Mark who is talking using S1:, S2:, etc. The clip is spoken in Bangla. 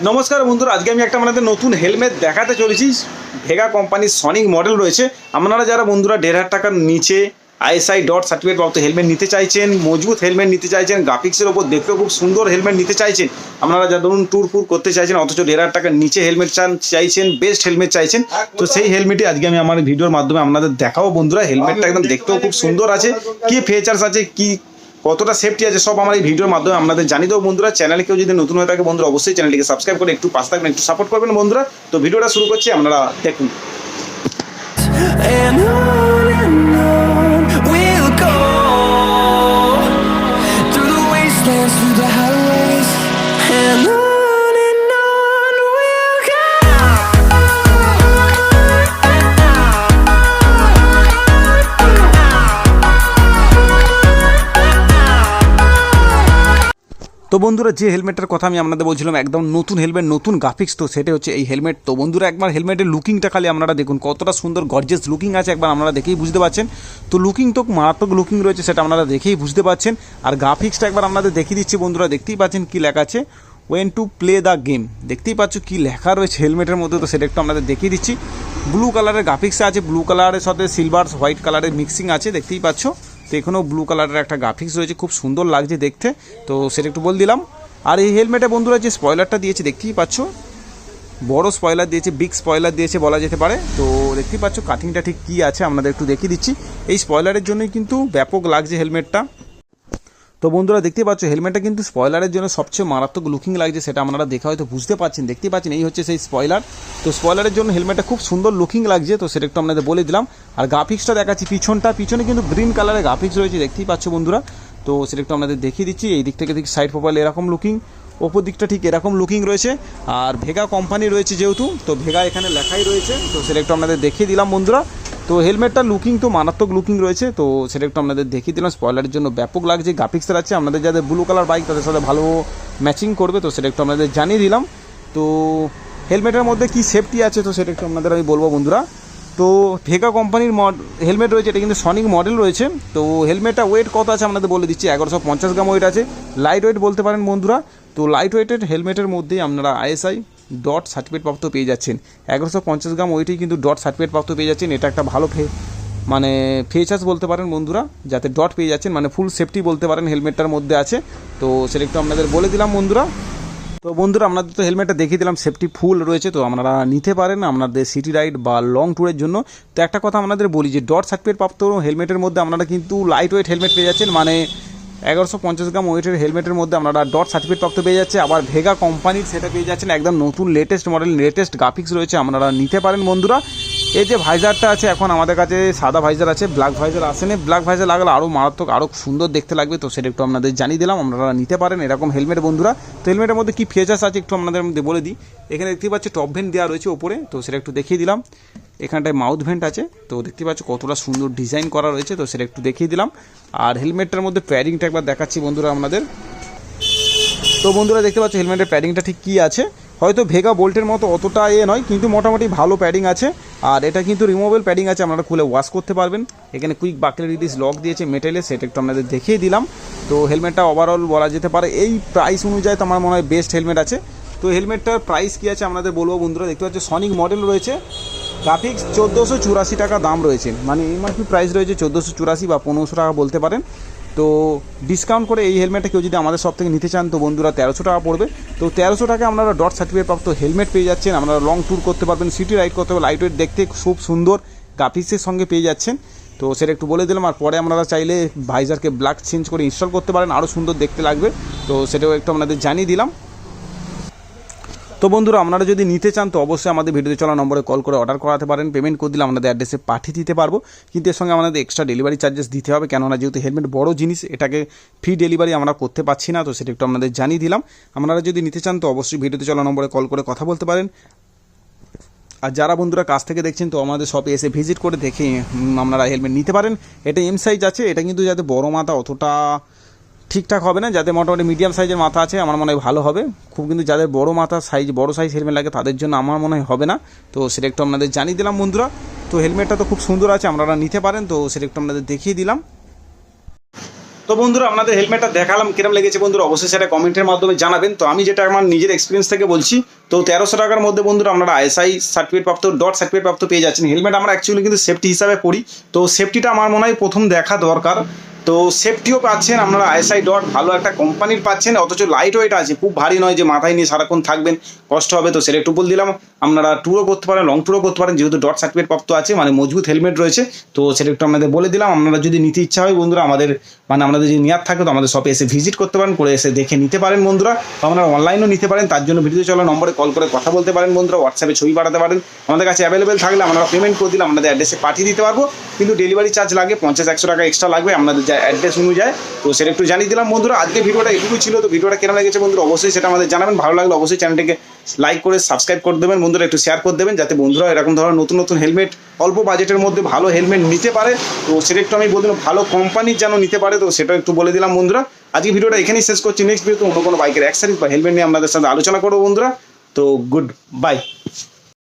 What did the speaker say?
S1: নমস্কার বন্ধুরা, আজকে আমি একটা আমাদের নতুন হেলমেট দেখাতে চলেছি। ভেগা কোম্পানির সনিক মডেল রয়েছে। আপনারা যারা বন্ধুরা 1,500 টাকার নিচে আইএসআই ডট সার্টিফিকেট প্রাপ্ত হেলমেট নিতে চাইছেন, মজবুত হেলমেট নিতে চাইছেন, গ্রাফিক্সের ওপর দেখতেও খুব সুন্দর হেলমেট নিতে চাইছেন, আপনারা যা ধরুন ট্যুর করতে চাইছেন অথচ 1,500 টাকার নিচে হেলমেট চাইছেন, বেস্ট হেলমেট চাইছেন, তো সেই হেলমেটই আজকে আমি আমার ভিডিওর মাধ্যমে আপনাদের দেখাবো। বন্ধুরা হেলমেটটা একদম দেখতেও খুব সুন্দর আছে, কি ফিচার্স আছে, কি কতটা সেফটি আছে সব আমার এই ভিডিওর মাধ্যমে আপনাদের জানিয়ে দেবো। বন্ধুরা চ্যানেলে কেউ যদি নতুন হয়ে থাকে বন্ধুরা অবশ্যই চ্যানেলটিকে সাবস্ক্রাইব করে একটু পাশে থাকবেন, একটু সাপোর্ট করবেন বন্ধুরা। তো ভিডিওটা শুরু করছি, আপনারা দেখুন।
S2: We'll go through the wastelands, through the highways, and on we'll go.
S1: তো বন্ধুরা যে হেলমেটটার কথা আমি আপনাদের বলছিলাম, একদম নতুন হেলমেট, নতুন গ্রাফিক্স, তো সেটা হচ্ছে এই হেলমেট। তো বন্ধুরা একবার হেলমেটের লুকিংটা খালি আপনারা দেখুন, কতটা সুন্দর গর্জিয়াস লুকিং আছে, একবার আপনারা দেখেই বুঝতে পারছেন। তো লুকিং তো মারাত্মক লুকিং রয়েছে, সেটা আপনারা দেখেই বুঝতে পারছেন। আর গ্রাফিক্সটা একবার আপনাদের দেখিয়ে দিচ্ছি বন্ধুরা, দেখতেই পাচ্ছেন কী লেখা আছে, went to play the game. দেখতেই পাচ্ছ কী লেখা রয়েছে হেলমেটের মধ্যে, তো সেটা একটু আপনাদের দেখিয়ে দিচ্ছি। ব্লু কালারের গ্রাফিক্সে আছে, ব্লু কালারের সাথে সিলভার হোয়াইট কালারের মিক্সিং আছে, দেখতেই পাচ্ছ। তো এখানেও ব্লু কালারের একটা গ্রাফিক্স রয়েছে, খুব সুন্দর লাগছে দেখতে, তো সেটা একটু বলে দিলাম। আর এই হেলমেটে বন্ধুরা যে স্পয়লারটা দিয়েছে দেখতেই পাচ্ছ, বড় স্পয়লার দিয়েছে, বিগ স্পয়লার দিয়েছে বলা যেতে পারে। তো দেখতেই পাচ্ছ কাটিংটা ঠিক কী আছে আপনাদের একটু দেখিয়ে দিচ্ছি। এই স্পয়লারের জন্যই কিন্তু ব্যাপক লাগছে হেলমেটটা। তো বন্ধুরা দেখতেই পাচ্ছ হেলমেটটা কিন্তু স্পয়লারের জন্য সবচেয়ে মারাত্মক লুকিং লাগছে, সেটা আপনারা দেখে হয়তো বুঝতে পারছেন। দেখতেই পাচ্ছেন এই হচ্ছে সেই স্পয়লার। তো স্পয়লারের জন্য হেলমেটটা খুব সুন্দর লুকিং লাগছে, তো সেটা একটু আপনাদের বলে দিলাম। আর গ্রাফিক্সটা দেখাচ্ছি, পিছনে কিন্তু গ্রিন কালারের গ্রাফিক্স রয়েছে, দেখতেই পাচ্ছ বন্ধুরা। তো সেটা একটু আপনাদের দেখিয়ে দিচ্ছি। এই দিক থেকে ঠিক সাইড প্রোফাইল এরকম লুকিং, ওপর দিকটা ঠিক এরকম লুকিং রয়েছে। আর ভেগা কোম্পানি রয়েছে যেহেতু, তো ভেগা এখানে লেখাই রয়েছে, তো সেটা একটু আপনাদের দেখিয়ে দিলাম বন্ধুরা। তো হেলমেটটা লুকিং তো মারাত্মক লুকিং রয়েছে, তো সেটা একটু আপনাদের দেখিয়ে দিলাম। স্পয়লারের জন্য ব্যাপক লাগছে, গ্রাফিক্সের আছে, আপনাদের যাদের ব্লু কালার বাইক তাদের সাথে ভালো ম্যাচিং করবে, তো সেটা একটু আপনাদের জানিয়ে দিলাম। তো হেলমেটের মধ্যে কি সেফটি আছে, তো সেটা একটু আপনাদের আমি বলবো বন্ধুরা। তো ভেগা কোম্পানির হেলমেট রয়েছে, এটা কিন্তু সনিক মডেল রয়েছে। তো হেলমেটটা ওয়েট কত আছে আপনাদের বলে দিচ্ছি, 1150 গ্রাম ওয়েট আছে, লাইট ওয়েট বলতে পারেন বন্ধুরা। তো লাইট ওয়েটের হেলমেটের মধ্যেই আপনারা আইএসআই ডট সার্টিফিকেট প্রাপ্ত পেয়ে যাচ্ছেন। 1150 গ্রাম ওয়েটেই কিন্তু ডট সার্টিফিকেট প্রাপ্ত পেয়ে যাচ্ছেন। এটা একটা ভালো ফিচার্স বলতে পারেন বন্ধুরা, যাতে ডট পেয়ে যাচ্ছেন, মানে ফুল সেফটি বলতে পারেন হেলমেটটার মধ্যে আছে। তো সেটা একটু আপনাদের বলে দিলাম বন্ধুরা। তো বন্ধুরা আপনাদের তো হেলমেটটা দেখিয়ে দিলাম, সেফটি ফুল রয়েছে, তো আপনারা নিতে পারেন আপনাদের সিটি রাইড বা লং ট্যুরের জন্য। তো একটা কথা আপনাদের বলি যে ডট সার্টিফিকেট প্রাপ্ত হেলমেটের মধ্যে আপনারা কিন্তু লাইট ওয়েট হেলমেট পেয়ে যাচ্ছেন, মানে 1150 গ্রাম ওয়েটের হেলমেটের মধ্যে আপনারা ডট সার্টিফিকেট প্রাপ্ত পেয়ে যাচ্ছে। আবার ভেগা কোম্পানির সেটা পেয়ে যাচ্ছেন একদম নতুন লেটেস্ট মডেল, লেটেস্ট গ্রাফিক্স রয়েছে, আপনারা নিতে পারেন বন্ধুরা। এই যে ভাইজারটা আছে, এখন আমাদের কাছে সাদা ভাইজার আছে, ব্ল্যাক ভাইজার আসেনি। ব্ল্যাক ভাইজার লাগালে আরও মারাত্মক, আরও সুন্দর দেখতে লাগবে, তো সেটা একটু আপনাদের জানিয়ে দিলাম। আপনারা নিতে পারেন এরকম হেলমেট বন্ধুরা। তো হেলমেটের মধ্যে কী ফিচার্স আছে একটু আপনাদের মধ্যে বলে দিই। এখানে দেখতে পাচ্ছি টপ ভেন্ট দেওয়া রয়েছে ওপরে, তো সেটা একটু দেখিয়ে দিলাম। এখানটায় মাউথ ভেন্ট আছে, তো দেখতে পাচ্ছ কতটা সুন্দর ডিজাইন করা রয়েছে, তো সেটা একটু দেখিয়ে দিলাম। আর হেলমেটটার মধ্যে প্যাডিংটা একবার দেখাচ্ছি বন্ধুরা আপনাদের। তো বন্ধুরা দেখতে পাচ্ছ হেলমেটের প্যাডিংটা ঠিক কী আছে, হয়তো ভেগা বোল্টের মতো অতটা নয়, কিন্তু মোটামুটি ভালো প্যাডিং আছে। আর এটা কিন্তু রিমুভেবল প্যাডিং আছে, আপনারা খুলে ওয়াশ করতে পারবেন। এখানে কুইক বাকেল রিলিজ লক দিয়েছে মেটেলে, সেটা একটু আপনাদের দেখিয়ে দিলাম। তো হেলমেটটা ওভারঅল বলা যেতে পারে এই প্রাইস অনুযায়ী তো আমার মনে হয় বেস্ট হেলমেট আছে। তো হেলমেটটার প্রাইস কী আছে আপনাদের বলবো বন্ধুরা। দেখতে পাচ্ছ সনিক মডেল রয়েছে, গ্রাফিক্স 1484 টাকা দাম রয়েছে, মানে এমআরপি প্রাইস রয়েছে 1484 বা 1500 টাকা বলতে পারেন। তো ডিসকাউন্ট করে এই হেলমেটটা কেউ যদি আমাদের সব থেকে নিতে চান তো বন্ধুরা 1300 টাকা পড়বে। তো 1300 টাকা আপনারা ডট সার্টিফিকেট প্রাপ্ত হেলমেট পেয়ে যাচ্ছেন, আপনারা লং ট্যুর করতে পারবেন, সিটি রাইড করতে পারবেন, লাইট ওয়েট দেখতে খুব সুন্দর গ্রাফিক্সের সঙ্গে পেয়ে যাচ্ছেন। তো সেটা একটু বলে দিলাম। আর পরে আপনারা চাইলে ভাইজারকে ব্ল্যাক চেঞ্জ করে ইনস্টল করতে পারেন, আরও সুন্দর দেখতে লাগবে, তো সেটাও একটু আপনাদের জানিয়ে দিলাম। তো বন্ধুরা আপনারা যদি নিতে চান তো অবশ্যই আমাদের ভিডিওতে চলা নম্বরে কল করে অর্ডার করাতে পারেন, পেমেন্ট করে দিলে আমাদের অ্যাড্রেসে পাঠিয়ে দিতে পারবো, কিন্তু এর সঙ্গে আমাদের এক্সট্রা ডেলিভারি চার্জেস দিতে হবে, কেননা যেহেতু হেলমেট বড় জিনিস, এটাকে ফ্রি ডেলিভারি আমরা করতে পারছি না, তো সেটা একটু আপনাদের জানিয়ে দিলাম। আপনারা যদি নিতে চান তো অবশ্যই ভিডিওতে চলা নম্বরে কল করে কথা বলতে পারেন। আর যারা বন্ধুরা কাছ থেকে দেখছেন তো আমাদের শপে এসে ভিজিট করে দেখে আপনারা হেলমেট নিতে পারেন। এটা এম সাইজ আছে, এটা কিন্তু যাতে বড় মাথা অতটা ঠিকঠাক হবে না, যাদের মোটামুটি মিডিয়াম সাইজের মাথা আছে আমার মনে হয় ভালো হবে খুব, কিন্তু যাদের বড় মাথা সাইজ বড় সাইজ হেলমেট লাগে তাদের জন্য আমার মনে হয় হবে না। তো সেটা একটু আপনাদের জানিয়ে দিলাম বন্ধুরা। তো হেলমেটটা তো খুব সুন্দর আছে, আপনারা নিতে পারেন, তো সেটা একটু আপনাদের দেখিয়ে দিলাম। তো বন্ধুরা আপনাদের হেলমেটটা দেখালাম কিরম লেগেছে বন্ধুরা অবশ্যই সেটা কমেন্টের মাধ্যমে জানাবেন। তো আমি যেটা আমার নিজের এক্সপিরিয়েন্স থেকে বলছি, তো 1300 টাকার মধ্যে বন্ধুরা আপনারা আইএসআই সার্টিফিকেট প্রাপ্ত ডট সার্টিফিকেট প্রাপ্ত পেয়ে যাচ্ছেন। হেলমেট আমরা অ্যাকচুয়ালি কিন্তু সেফটি হিসাবে পড়ি, তো সেফটিটা আমার মনে হয় প্রথম দেখা দরকার। তো সেফটিও পাচ্ছেন আপনারা আইএসআই ডট, ভালো একটা কোম্পানির পাচ্ছেন, অথচ লাইট ওয়েট আছে, খুব ভারী নয় যে মাথায় নিয়ে সারাক্ষণ থাকবেন, কষ্ট হবে। তো সেটা একটু বলে দিলাম, আপনারা ট্যুরও করতে পারেন, লং ট্যুরও করতে পারেন, যেহেতু ডট সার্টিফিকেট প্রাপ্ত আছে, মানে মজবুত হেলমেট রয়েছে। তো সেটা একটু আপনাদের বলে দিলাম। আপনারা যদি নিতে ইচ্ছা হয় বন্ধুরা, আমাদের আপনাদের যদি নেওয়ার থাকে তো আমাদের শপে এসে ভিজিট করতে পারেন, করে এসে দেখে নিতে পারেন বন্ধুরা। তো আপনারা অনলাইনও নিতে পারেন, তার জন্য ভিডিও চলা নম্বরে কল করে কথা বলতে পারেন বন্ধুরা, হোয়াটসঅ্যাপে ছবি পাঠাতে পারেন। আমাদের কাছে অ্যাভেলেবেল থাকলে আমরা পেমেন্ট করে দিলে আমাদের অ্যাড্রেসে পাঠিয়ে দিতে পারবো, কিন্তু ডেলিভারি চার্জ লাগে 50-100 টাকা এক্সট্রা লাগবে আপনাদের যা অ্যাড্রেস অনুযায়ী। তো সেটা একটু জানিয়ে দিলাম বন্ধুরা। আজকে ভিডিওটা এটুকু ছিল। তো ভিডিওটা কেমন লেগেছে বন্ধুরা অবশ্যই সেটা আমাদের জানাবেন। ভালো লাগলে অবশ্যই চ্যানেলটিকে লাইক করে সাবস্ক্রাইব করে দেবেন বন্ধুরা, একটু শেয়ার করে দেবেন, যাতে বন্ধুরা এরকম ধরনের নতুন নতুন হেলমেট অল্প বাজেটের মধ্যে ভালো হেলমেট নিতে পারে। তো সেটা একটু আমি বলছিলাম ভালো কোম্পানির যেন নিতে পারে, তো সেটা একটু বলে দিলাম বন্ধুরা। আজকে ভিডিওটা এখানেই শেষ করছি। নেক্সট ভিডিওতে অন্য কোনো বাইকের অ্যাক্সেসরিজ বা হেলমেট নিয়ে আপনাদের সাথে আলোচনা করবো বন্ধুরা। তো গুড বাই।